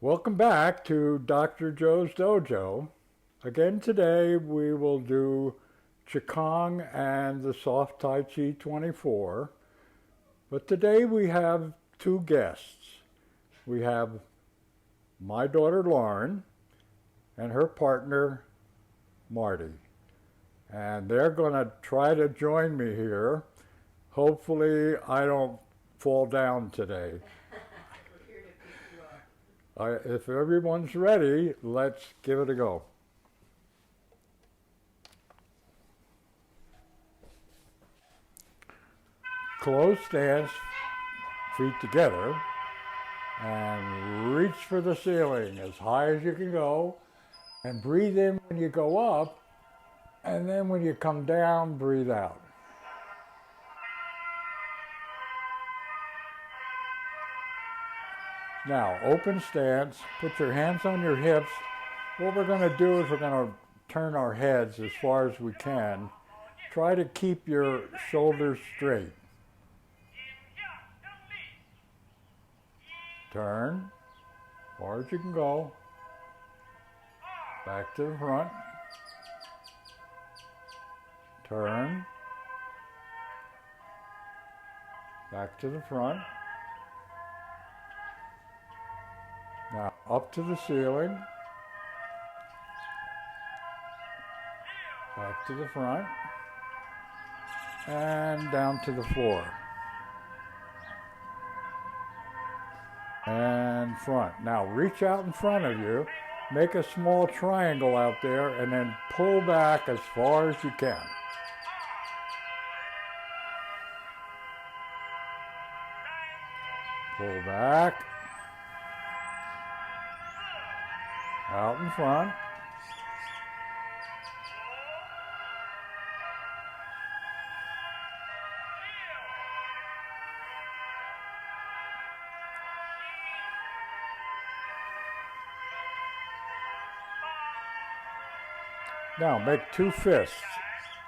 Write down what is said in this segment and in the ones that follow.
Welcome back to Dr. Joe's Dojo. Again today we will do Qigong and the Soft Tai Chi 24. But today we have two guests. We have my daughter Lauren and her partner Marty. And they're going to try to join me here. Hopefully I don't fall down today. If everyone's ready, let's give it a go. Closed stance, feet together, and reach for the ceiling as high as you can go, and breathe in when you go up, and then when you come down, breathe out. Now, open stance, put your hands on your hips. What we're going to do is we're going to turn our heads as far as we can. Try to keep your shoulders straight. Turn, as far as you can go. Back to the front. Turn. Back to the front. Now up to the ceiling, back to the front, and down to the floor. And front. Now reach out in front of you, make a small triangle out there, and then pull back as far as you can. Pull back. Out in front. Now make two fists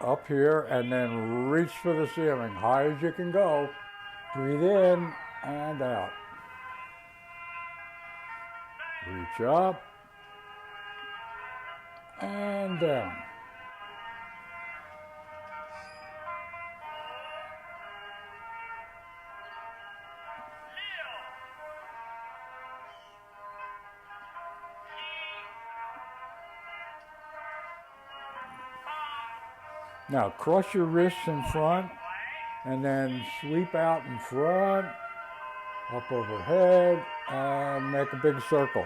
up here and then reach for the ceiling, high as you can go. Breathe in and out. Reach up. And down. Now cross your wrists in front and then sweep out in front, up overhead, and make a big circle.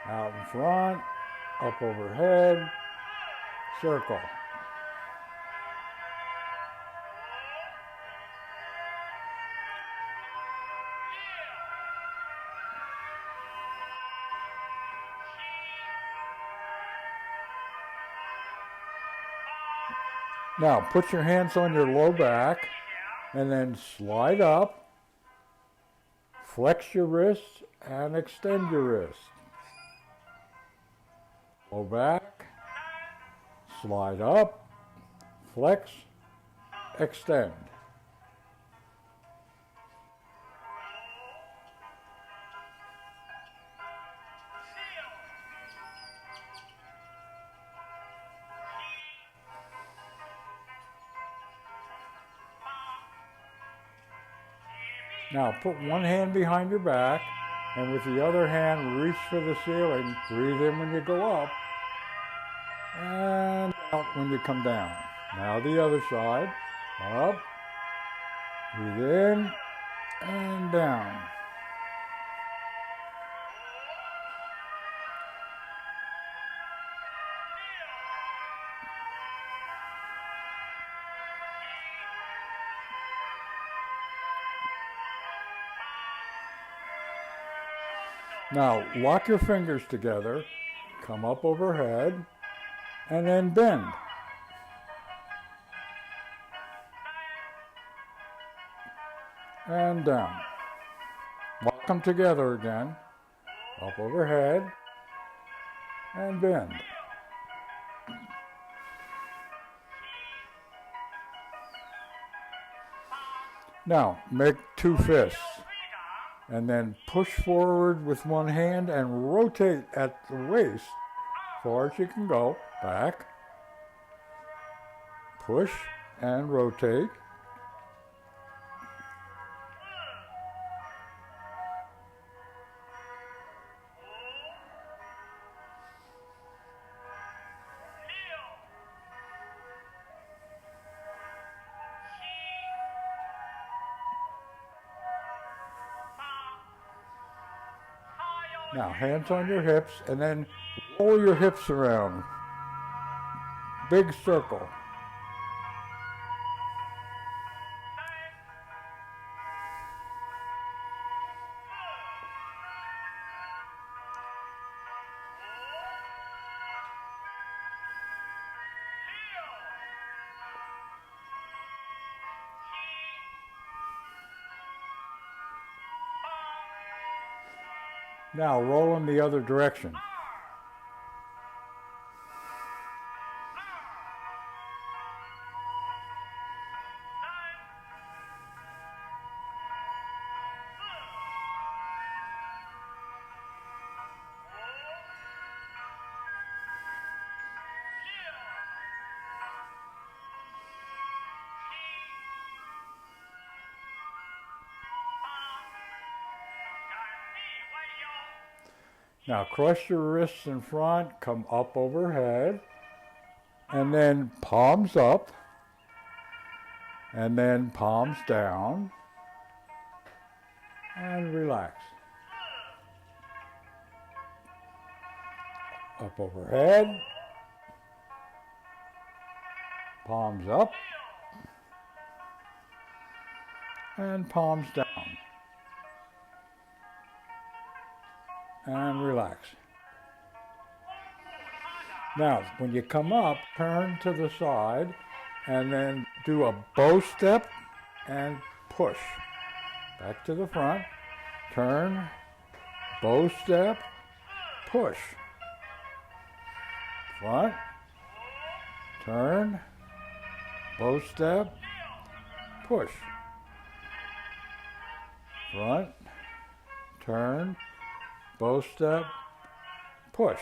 Out in front, up overhead, circle. Now put your hands on your low back and then slide up, flex your wrists and extend your wrists. Go back, slide up, flex, extend. Now put one hand behind your back and with the other hand reach for the ceiling. Breathe in when you go up and out when you come down. Now the other side. Up, breathe in and down. Now lock your fingers together, come up overhead, and then bend. And down. Lock them together again, up overhead, and bend. Now, make two fists. And then push forward with one hand and rotate at the waist, far as you can go, back, push and rotate. Now, hands on your hips, and then roll your hips around. Big circle. Now, roll in the other direction. Now cross your wrists in front, come up overhead, and then palms up, and then palms down, and relax. Up overhead, palms up, and palms down. And relax. Now, when you come up, turn to the side and then do a bow step and push. Back to the front, turn, bow step, push. Front, turn, bow step, push. Front, turn, bow step, push.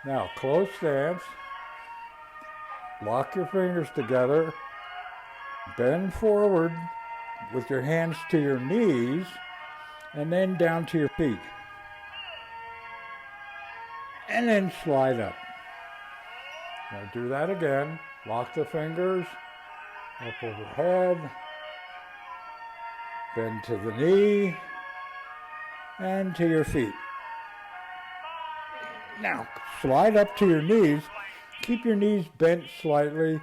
Now, close stance. Lock your fingers together. Bend forward with your hands to your knees and then down to your feet. And then slide up. Now do that again. Lock the fingers up overhead. Bend to the knee and to your feet. Now, slide up to your knees. Keep your knees bent slightly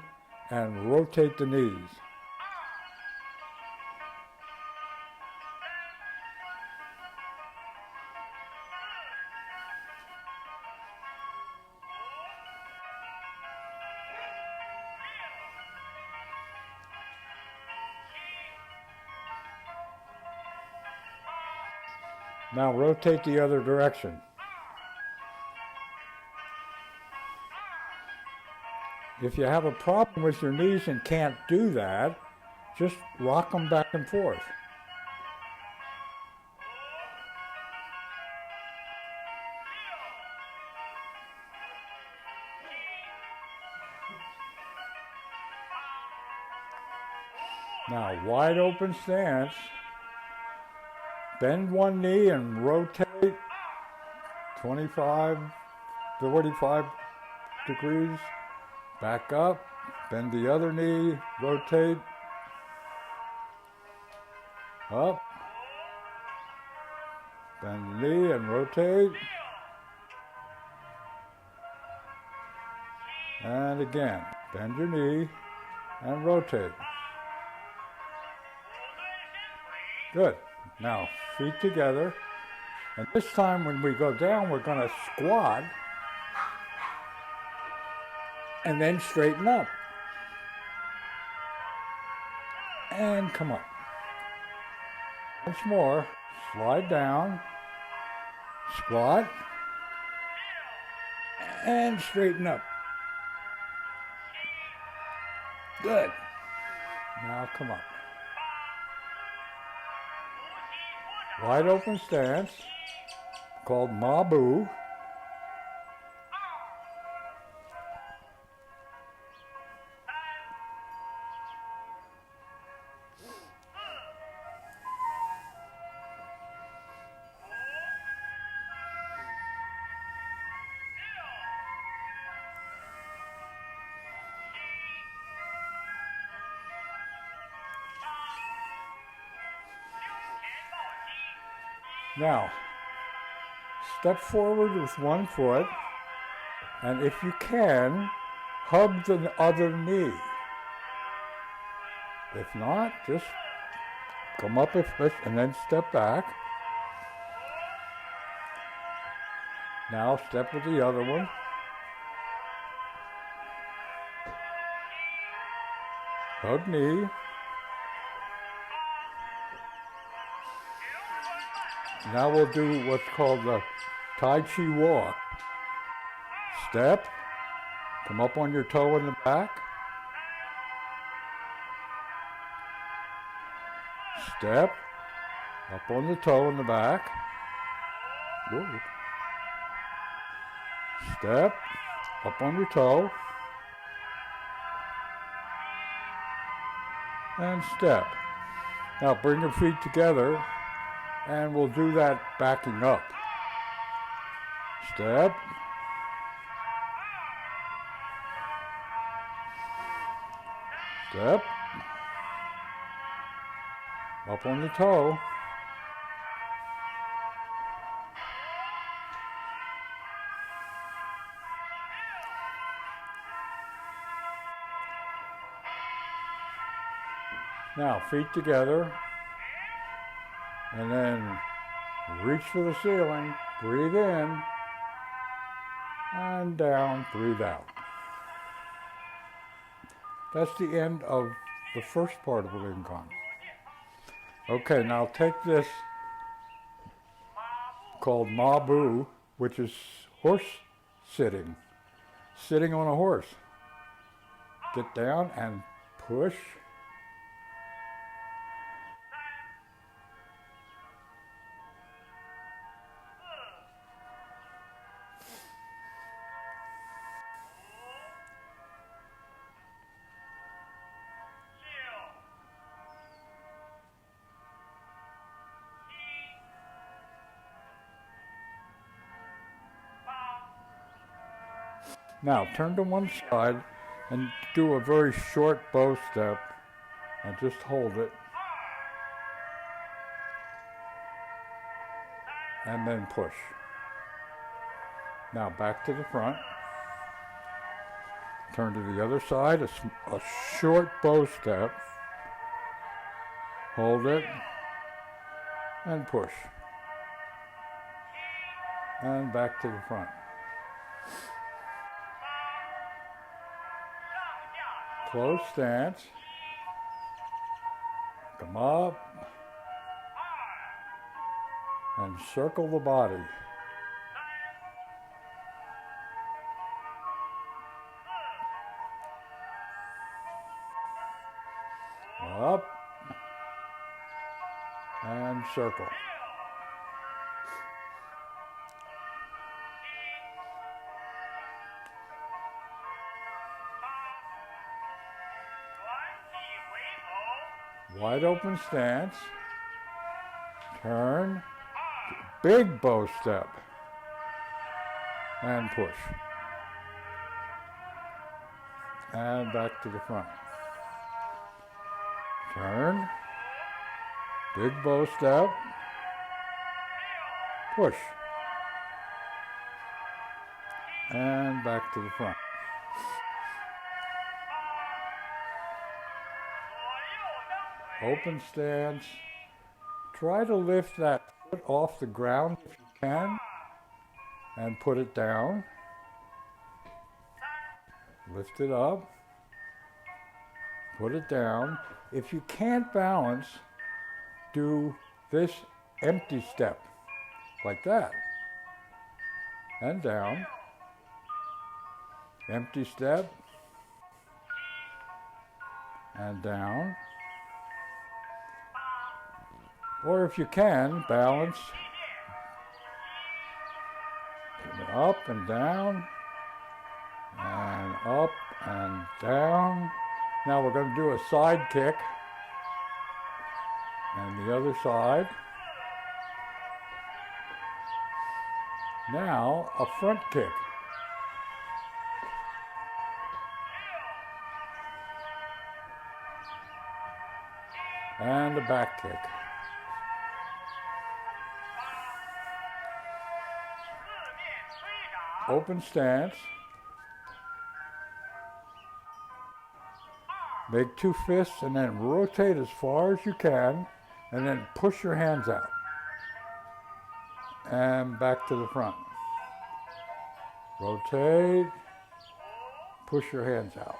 and rotate the knees. Now rotate the other direction. If you have a problem with your knees and can't do that, just rock them back and forth. Now, wide open stance. Bend one knee and rotate 25, 45 degrees. Back up, bend the other knee, rotate. Up. Bend the knee and rotate. And again, bend your knee and rotate. Good. Now, feet together. And this time when we go down, we're going to squat and then straighten up. And come up. Once more, slide down, squat, and straighten up. Good. Now come up. wide open stance called Mabu. Now, step forward with one foot, and if you can, hug the other knee. If not, just come up and then step back. Now step with the other one. Hug knee. Now we'll do what's called the Tai Chi walk. Step, come up on your toe in the back. Step, up on the toe in the back. Whoa. Step, up on your toe. And step. Now bring your feet together. And we'll do that backing up. Step. Step. Up on the toe. Now, feet together. And then reach for the ceiling, breathe in, and down, breathe out. That's the end of the first part of Qigong. Okay, now take this called Mabu, which is horse sitting on a horse. Get down and push. Now turn to one side and do a very short bow step and just hold it. And then push. Now back to the front. Turn to the other side, a short bow step. Hold it and push. And back to the front. Close stance. Come up and circle the body. Up and circle. Wide open stance, turn, big bow step, and push. And back to the front. Turn, big bow step, push. And back to the front. Open stance. Try to lift that foot off the ground if you can and put it down. Lift it up. Put it down. If you can't balance, do this empty step like that. And down. Empty step. And down. Or if you can, balance up and down, and up and down. Now we're going to do a side kick, and the other side. Now a front kick. And a back kick. Open stance. Make two fists and then rotate as far as you can and then push your hands out. And back to the front. Rotate, push your hands out.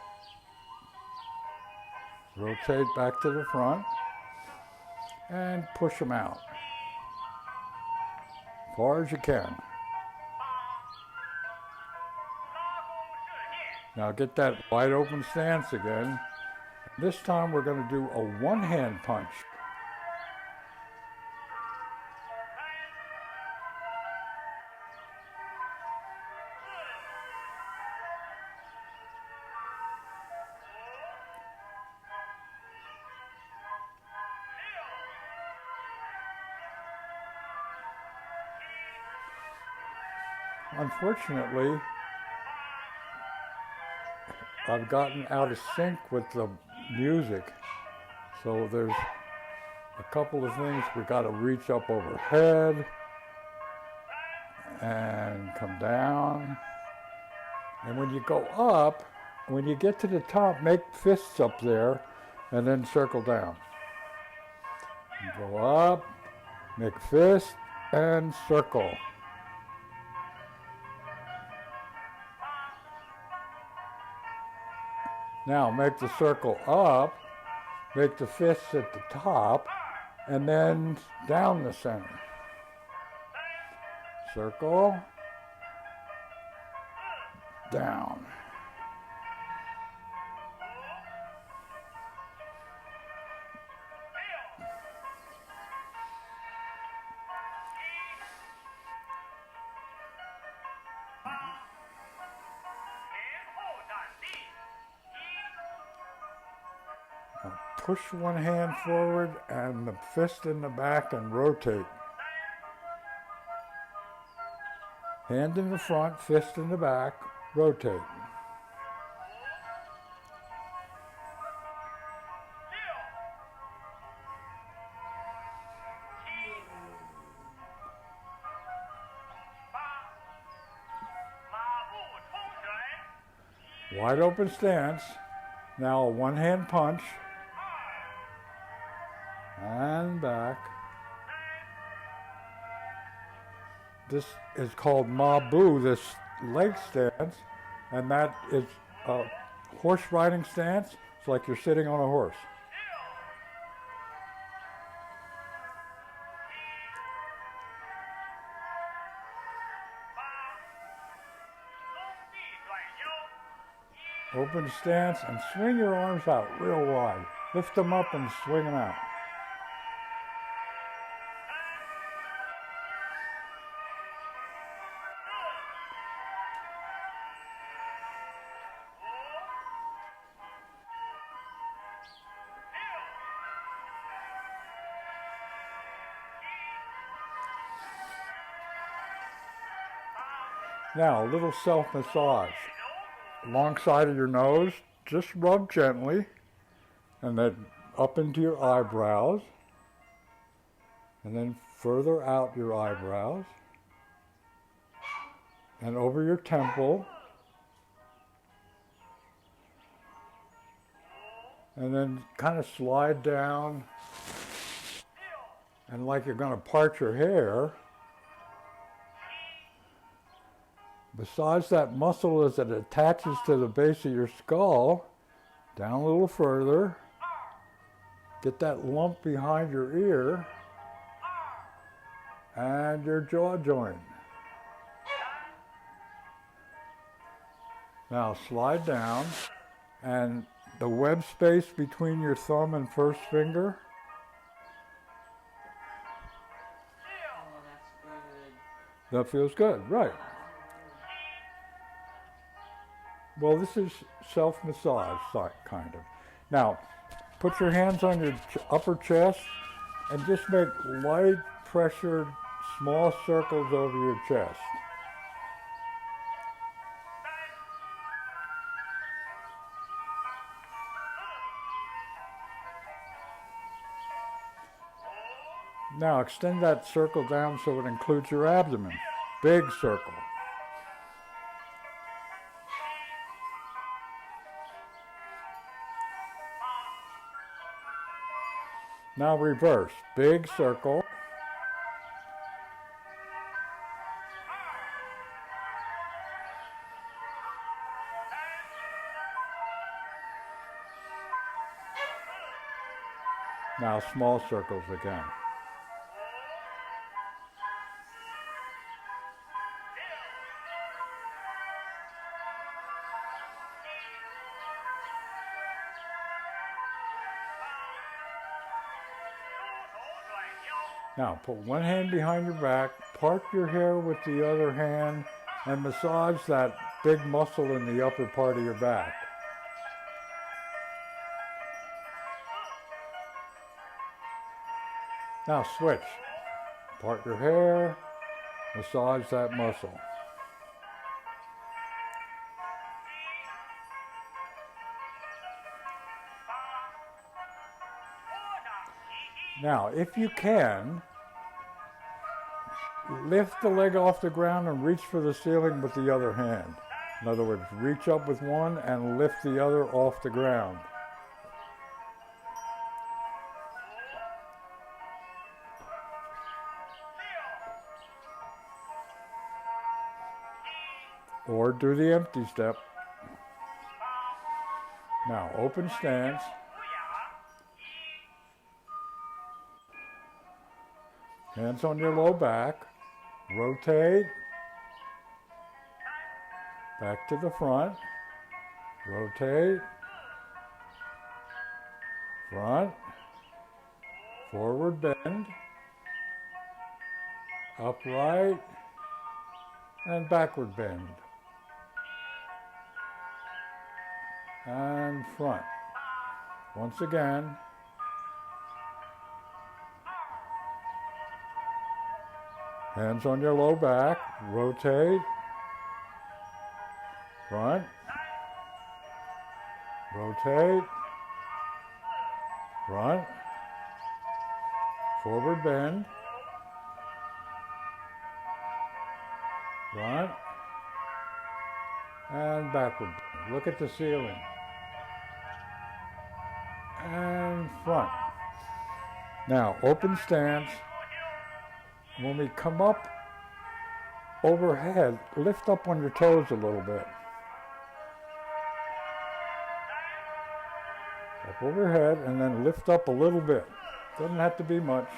Rotate back to the front and push them out. As far as you can. Now get that wide open stance again. This time we're going to do a one-hand punch. Unfortunately, I've gotten out of sync with the music, so there's a couple of things. We got to reach up overhead and come down. And when you go up, when you get to the top, make fists up there and then circle down. You go up, make fist and circle. Now make the circle up, make the fists at the top, and then down the center. Circle, down. Now push one hand forward and the fist in the back and rotate. Hand in the front, fist in the back, rotate. Wide open stance. Now a one-hand punch. And back. This is called Ma-Bu, this leg stance, and that is a horse riding stance. It's like you're sitting on a horse. Open stance and swing your arms out real wide. Lift them up and swing them out. Now, a little self-massage. Long side of your nose, just rub gently, and then up into your eyebrows, and then further out your eyebrows, and over your temple, and then kind of slide down, and like you're going to part your hair. Massage that muscle as it attaches to the base of your skull, down a little further. Get that lump behind your ear and your jaw joint. Now slide down, and the web space between your thumb and first finger, That feels good, right. Well, this is self-massage, kind of. Now, put your hands on your upper chest and just make light pressured small circles over your chest. Now extend that circle down so it includes your abdomen. Big circle. Now reverse. Big circle. Now small circles again. Now put one hand behind your back, part your hair with the other hand, and massage that big muscle in the upper part of your back. Now switch. Part your hair, massage that muscle. Now, if you can, lift the leg off the ground and reach for the ceiling with the other hand. In other words, reach up with one and lift the other off the ground. Or do the empty step. Now, open stance. Hands on your low back. Rotate. Back to the front. Rotate. Front. Forward bend. Upright. And backward bend. And front. Once again. Hands on your low back, rotate, front, rotate, front, forward bend, front, and backward bend. Look at the ceiling. And front. Now, open stance. When we come up overhead, lift up on your toes a little bit. Up overhead and then lift up a little bit. Doesn't have to be much.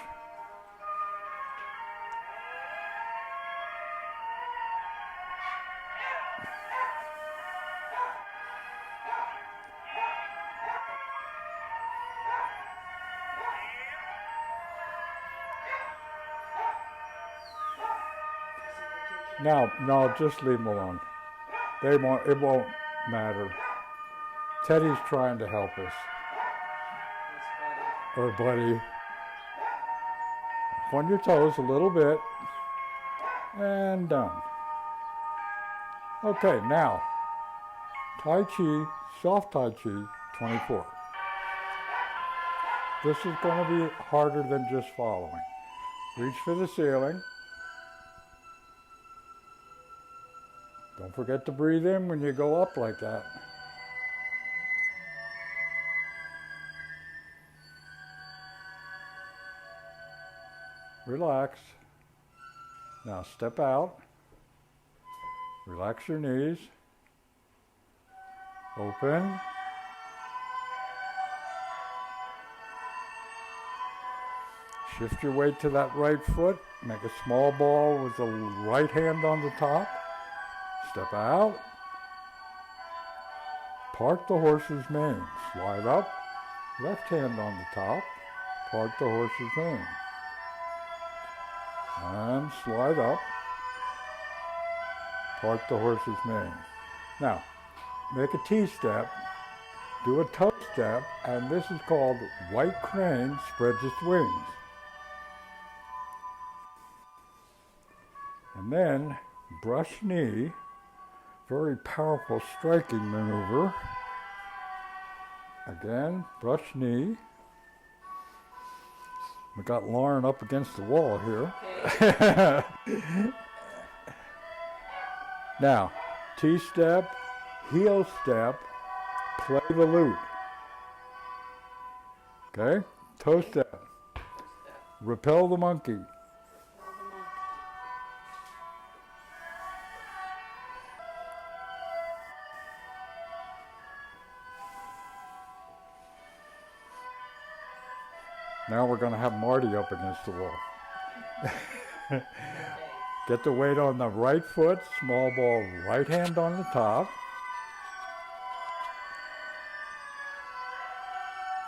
No, just leave them alone. It won't matter. Teddy's trying to help us. Or buddy. Up on your toes a little bit. And done. Okay, now, Tai Chi, soft Tai Chi 24. This is going to be harder than just following. Reach for the ceiling. Don't forget to breathe in when you go up like that. Relax. Now step out. Relax your knees. Open. Shift your weight to that right foot. Make a small ball with the right hand on the top. Step out. Part the horse's mane. Slide up. Left hand on the top. Part the horse's mane. And slide up. part the horse's mane. Now, make a T-step, do a toe step, and this is called white crane spreads its wings. And then brush knee, very powerful striking maneuver. Again, brush knee. We got Lauren up against the wall here. Okay. Now, T-step, heel step, play the lute. Okay? Toe step. Repel the monkey. Now we're going to have Marty up against the wall. Get the weight on the right foot, small ball, right hand on the top.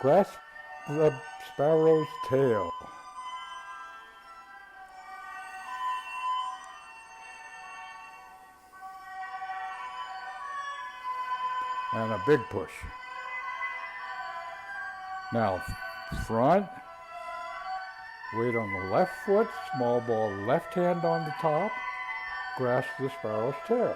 Grasp the sparrow's tail. And a big push. Now, front. Weight on the left foot, small ball, left hand on the top, grasp the sparrow's tail.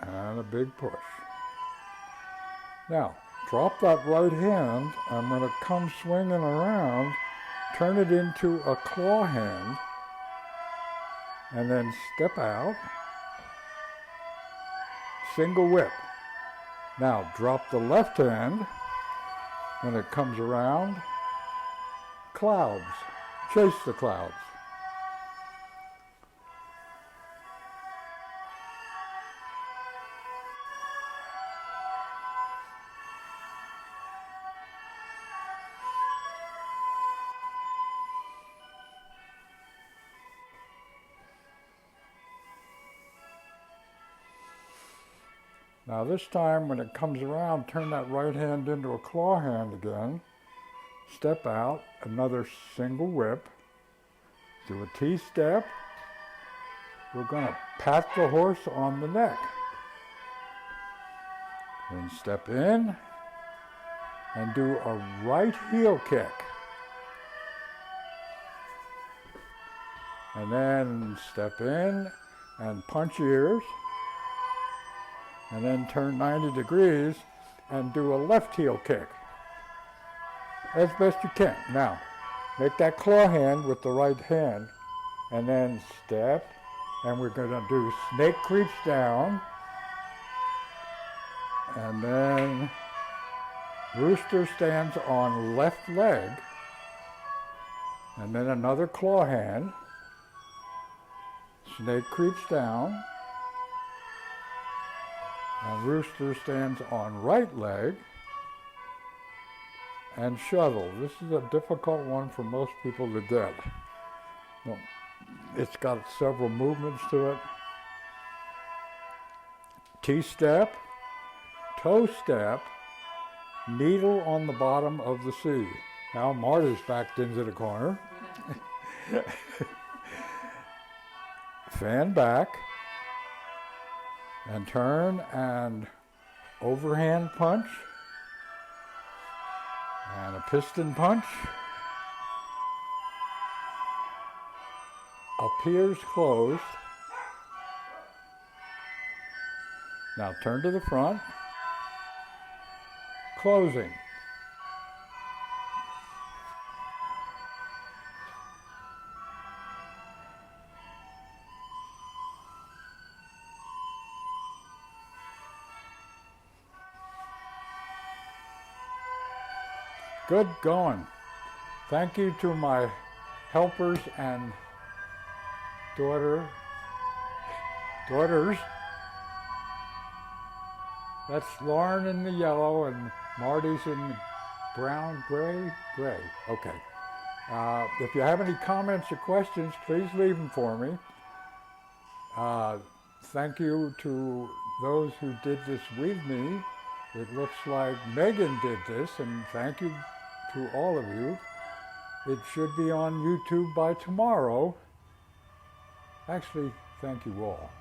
And a big push. Now, drop that right hand. I'm going to come swinging around, turn it into a claw hand, and then step out. Single whip. Now drop the left hand when it comes around. Clouds. Chase the clouds. Now this time when it comes around, turn that right hand into a claw hand again. Step out, another single whip. Do a T-step. We're going to pat the horse on the neck. Then step in and do a right heel kick. And then step in and punch ears. And then turn 90 degrees and do a left heel kick. As best you can. Now, make that claw hand with the right hand, and then step, and we're going to do snake creeps down, and then rooster stands on left leg, and then another claw hand, snake creeps down, and rooster stands on right leg, and shuttle. This is a difficult one for most people to get. Well, it's got several movements to it. T-step, toe step, needle on the bottom of the C. Now Marty's backed into the corner. Fan back. And turn and overhand punch and a piston punch. Appears closed. Now turn to the front. Closing. Good going. Thank you to my helpers and daughters. That's Lauren in the yellow and Marty's in brown, gray. Okay. If you have any comments or questions, please leave them for me. Thank you to those who did this with me. It looks like Megan did this, and thank you to all of you. It should be on YouTube by tomorrow. Actually, thank you all.